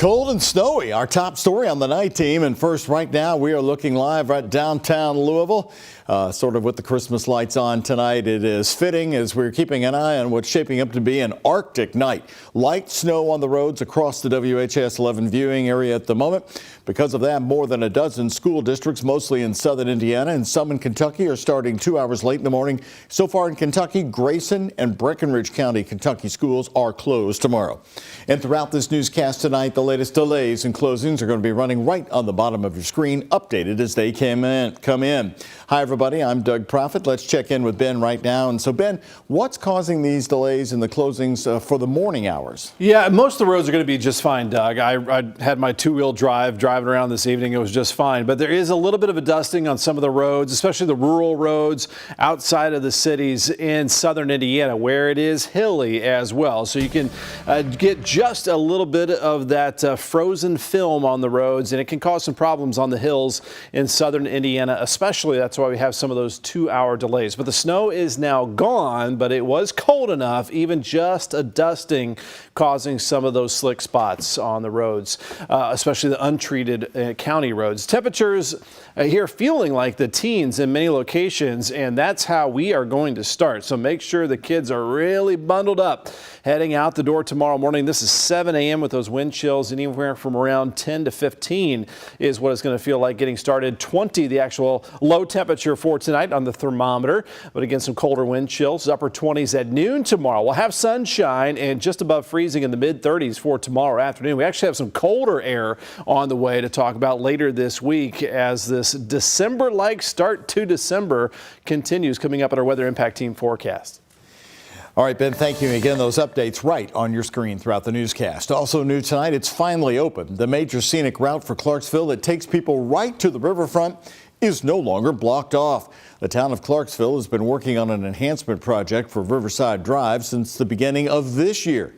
Cold and snowy, our top story on the night team. And first, right now, we are looking live at downtown Louisville, sort of with the Christmas lights on tonight. It is fitting as we're keeping an eye on what's shaping up to be an Arctic night. Light snow on the roads across the WHAS11 viewing area at the moment. Because of that, more than a dozen school districts, mostly in southern Indiana and some in Kentucky, are starting 2 hours late in the morning. So far in Kentucky, Grayson and Breckinridge County, Kentucky schools are closed tomorrow. And throughout this newscast tonight, the latest delays and closings are going to be running right on the bottom of your screen, updated as they come in. Hi, everybody. I'm Doug Proffitt. Let's check in with Ben right now. And so, Ben, what's causing these delays in the closings for the morning hours? Yeah, most of the roads are going to be just fine, Doug. I had my two-wheel drive driving around this evening. It was just fine. But there is a little bit of a dusting on some of the roads, especially the rural roads outside of the cities in southern Indiana, where it is hilly as well. So you can get just a little bit of that frozen film on the roads, and it can cause some problems on the hills in southern Indiana, especially. That's why we have some of those 2-hour delays. But the snow is now gone, but it was cold enough, even just a dusting, causing some of those slick spots on the roads, especially the untreated county roads. Temperatures here feeling like the teens in many locations, and that's how we are going to start. So make sure the kids are really bundled up heading out the door tomorrow morning. This is 7 a.m. with those wind chills, and anywhere from around 10 to 15 is what it's going to feel like getting started. 20 the actual low temperature for tonight on the thermometer, but again, some colder wind chills, upper 20s at noon tomorrow. We'll have sunshine and just above freezing in the mid 30s for tomorrow afternoon. We actually have some colder air on the way to talk about later this week as this December-like start to December continues, coming up at our Weather Impact Team forecast. All right, Ben, thank you. Again, those updates right on your screen throughout the newscast. Also new tonight, it's finally open. The major scenic route for Clarksville that takes people right to the riverfront is no longer blocked off. The town of Clarksville has been working on an enhancement project for Riverside Drive since the beginning of this year.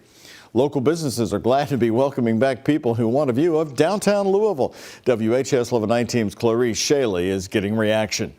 Local businesses are glad to be welcoming back people who want a view of downtown Louisville. WHAS11 Night Team's Clarice Shaley is getting reaction.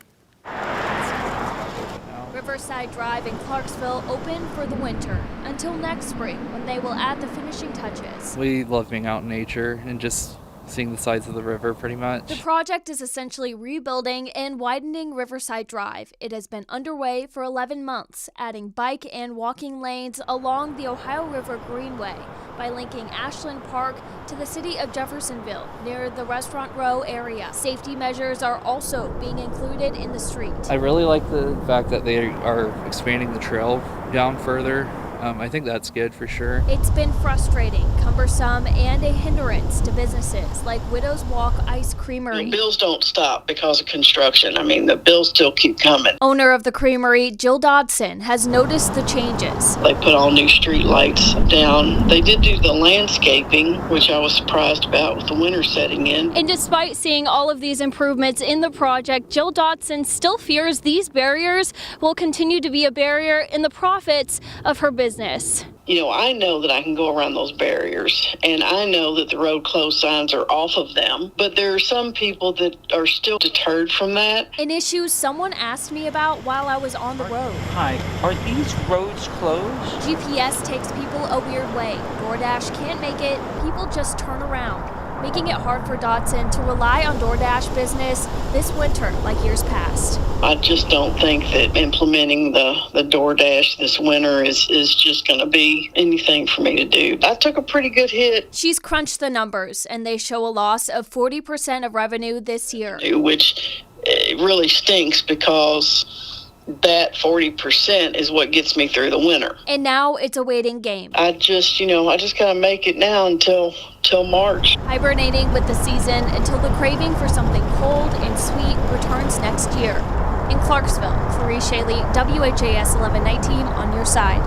Riverside Drive in Clarksville open for the winter until next spring when they will add the finishing touches. We love being out in nature and just seeing the sides of the river pretty much. The project is essentially rebuilding and widening Riverside Drive. It has been underway for 11 months, adding bike and walking lanes along the Ohio River Greenway by linking Ashland Park to the city of Jeffersonville near the Restaurant Row area. Safety measures are also being included in the street. I really like the fact that they are expanding the trail down further. I think that's good for sure. It's been frustrating, cumbersome, and a hindrance to businesses like Widow's Walk Ice Creamery. The bills don't stop because of construction. I mean, the bills still keep coming. Owner of the creamery, Jill Dodson, has noticed the changes. They put all new street lights down. They did do the landscaping, which I was surprised about with the winter setting in. And despite seeing all of these improvements in the project, Jill Dodson still fears these barriers will continue to be a barrier in the profits of her business. You know, I know that I can go around those barriers, and I know that the road closed signs are off of them, but there are some people that are still deterred from that. An issue someone asked me about while I was on the road. Hi, are these roads closed? GPS takes people a weird way. DoorDash can't make it. People just turn around, making it hard for Dodson to rely on DoorDash business this winter like years past. I just don't think that implementing the DoorDash this winter is just going to be anything for me to do. I took a pretty good hit. She's crunched the numbers, and they show a loss of 40% of revenue this year. Which really stinks because that 40% is what gets me through the winter. And now it's a waiting game. I just gotta make it now until March. Hibernating with the season until the craving for something cold and sweet returns next year. In Clarksville, Clarice Shaley, WHAS11 Night Team on your side.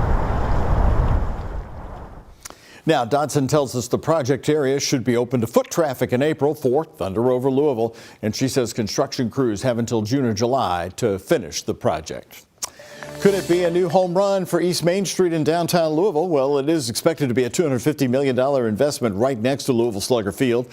Now, Dodson tells us the project area should be open to foot traffic in April for Thunder over Louisville, and she says construction crews have until June or July to finish the project. Could it be a new home run for East Main Street in downtown Louisville? Well, it is expected to be a $250 million investment right next to Louisville Slugger Field.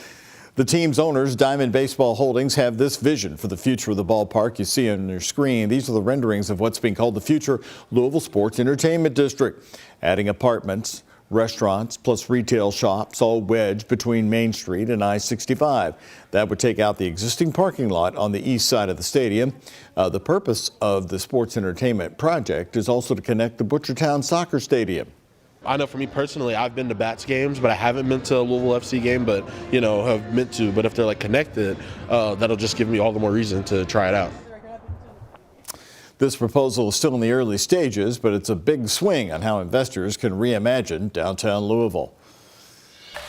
The team's owners, Diamond Baseball Holdings, have this vision for the future of the ballpark. You see on your screen, these are the renderings of what's being called the future Louisville Sports Entertainment District, adding apartments, restaurants plus retail shops all wedged between Main Street and I-65. That would take out the existing parking lot on the east side of the stadium. The purpose of the sports entertainment project is also to connect the Butchertown Soccer Stadium. I know for me personally, I've been to Bats games, but I haven't been to a Louisville FC game, but, you know, have meant to. But if they're like connected, that'll just give me all the more reason to try it out. This proposal is still in the early stages, but it's a big swing on how investors can reimagine downtown Louisville.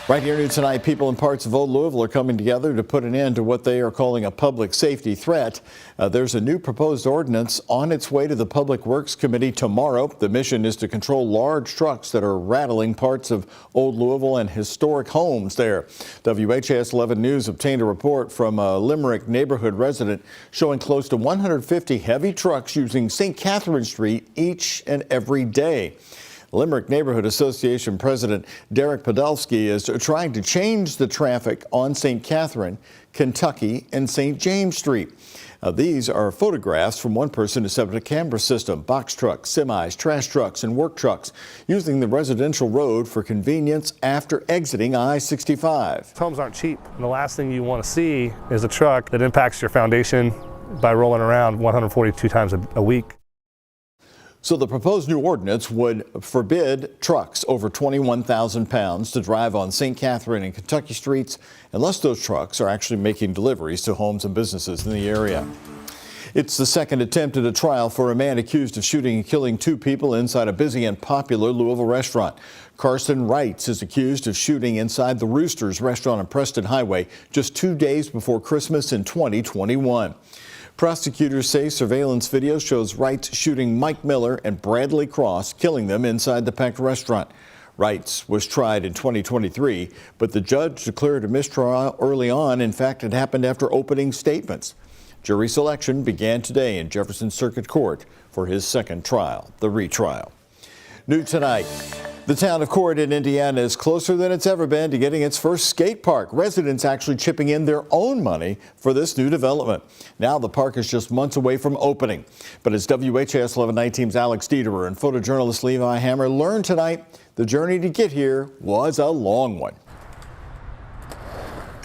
Right here new tonight, people in parts of Old Louisville are coming together to put an end to what they are calling a public safety threat. There's a new proposed ordinance on its way to the Public Works Committee tomorrow. The mission is to control large trucks that are rattling parts of Old Louisville and historic homes there. WHAS11 News obtained a report from a Limerick neighborhood resident showing close to 150 heavy trucks using St. Catherine Street each and every day. Limerick Neighborhood Association President Derek Podolsky is trying to change the traffic on St. Catherine, Kentucky, and St. James Street. These are photographs from one person who set up a camera system, box trucks, semis, trash trucks, and work trucks, using the residential road for convenience after exiting I-65. Homes aren't cheap, and the last thing you want to see is a truck that impacts your foundation by rolling around 142 times a week. So the proposed new ordinance would forbid trucks over 21,000 pounds to drive on St. Catherine and Kentucky streets unless those trucks are actually making deliveries to homes and businesses in the area. It's the second attempt at a trial for a man accused of shooting and killing two people inside a busy and popular Louisville restaurant. Carson Wrights is accused of shooting inside the Roosters restaurant on Preston Highway just 2 days before Christmas in 2021. Prosecutors say surveillance video shows Wrights shooting Mike Miller and Bradley Cross, killing them inside the packed restaurant. Wrights was tried in 2023, but the judge declared a mistrial early on. In fact, it happened after opening statements. Jury selection began today in Jefferson Circuit Court for his second trial, the retrial. New tonight. The town of Corydon, Indiana is closer than it's ever been to getting its first skate park. Residents actually chipping in their own money for this new development. Now the park is just months away from opening. But as WHAS 11 Night Team's Alex Dieterer and photojournalist Levi Hammer learned tonight, the journey to get here was a long one.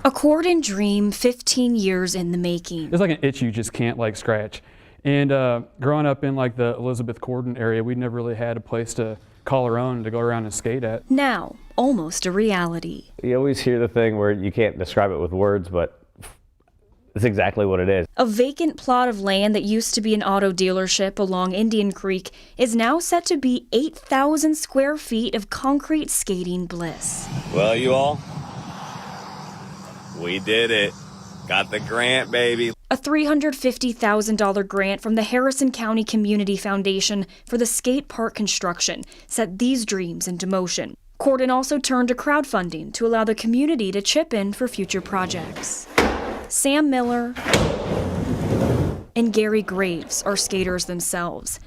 A Corydon dream 15 years in the making. It's like an itch you just can't like scratch. And growing up in like the Elizabeth Corydon area, we never really had a place to call our own to go around and skate at. Now, almost a reality. You always hear the thing where you can't describe it with words, but it's exactly what it is. A vacant plot of land that used to be an auto dealership along Indian Creek is now set to be 8,000 square feet of concrete skating bliss. Well, you all, we did it. Got the grant, baby. A $350,000 grant from the Harrison County Community Foundation for the skate park construction set these dreams into motion. Corydon also turned to crowdfunding to allow the community to chip in for future projects. Sam Miller and Gary Graves are skaters themselves.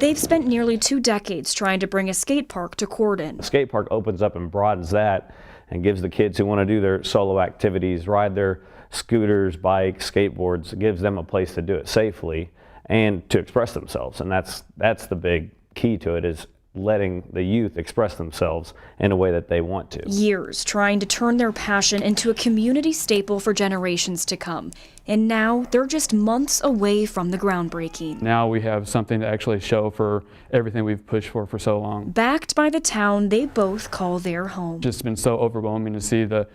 They've spent nearly 2 decades trying to bring a skate park to Corydon. The skate park opens up and broadens that and gives the kids who want to do their solo activities, ride their scooters, bikes, skateboards, it gives them a place to do it safely and to express themselves. And that's the big key to it, is letting the youth express themselves in a way that they want to. Years trying to turn their passion into a community staple for generations to come. And now they're just months away from the groundbreaking. Now we have something to actually show for everything we've pushed for so long. Backed by the town they both call their home. It's just been so overwhelming to see the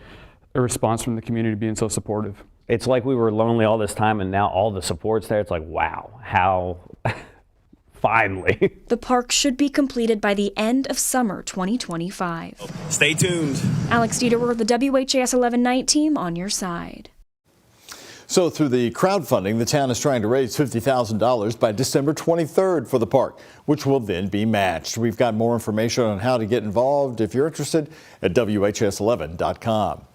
response from the community being so supportive. It's like we were lonely all this time and now all the support's there. It's like, wow, how finally. The park should be completed by the end of summer 2025. Stay tuned. Alex Dieterer, the WHAS 11 Night Team, on your side. So through the crowdfunding, the town is trying to raise $50,000 by December 23rd for the park, which will then be matched. We've got more information on how to get involved if you're interested at WHAS11.com.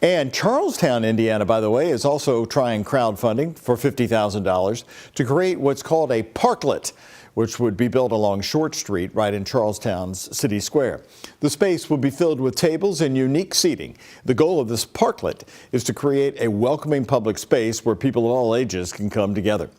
And Charlestown, Indiana, by the way, is also trying crowdfunding for $50,000 to create what's called a parklet, which would be built along Short Street right in Charlestown's City Square. The space will be filled with tables and unique seating. The goal of this parklet is to create a welcoming public space where people of all ages can come together.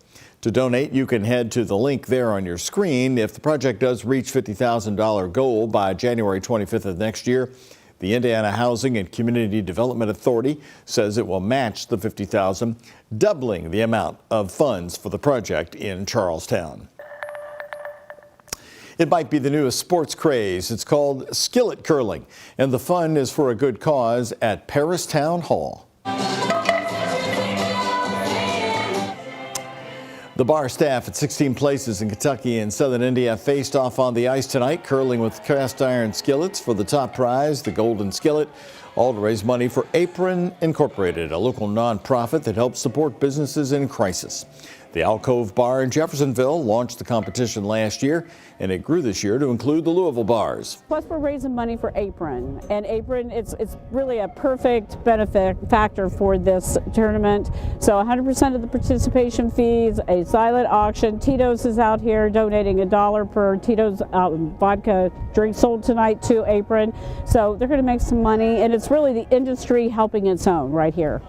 To donate, you can head to the link there on your screen. If the project does reach $50,000 goal by January 25th of next year, the Indiana Housing and Community Development Authority says it will match the $50,000, doubling the amount of funds for the project in Charlestown. It might be the newest sports craze. It's called Skillet curling, and the fun is for a good cause at Paris Town Hall. The bar staff at 16 places in Kentucky and Southern India faced off on the ice tonight, curling with cast iron skillets for the top prize, the Golden Skillet, all to raise money for Apron Incorporated, a local nonprofit that helps support businesses in crisis. The Alcove Bar in Jeffersonville launched the competition last year, and it grew this year to include the Louisville bars. Plus, we're raising money for Apron, and Apron, it's really a perfect benefit factor for this tournament. So 100% of the participation fees, a silent auction. Tito's is out here donating $1 per Tito's vodka drink sold tonight to Apron. So they're going to make some money, and it's really the industry helping its own right here.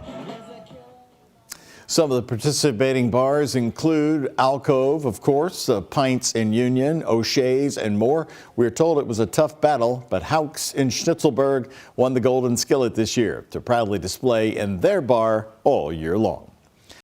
Some of the participating bars include Alcove, of course, Pints in Union, O'Shea's, and more. We're told it was a tough battle, but Hauck's in Schnitzelburg won the Golden Skillet this year to proudly display in their bar all year long.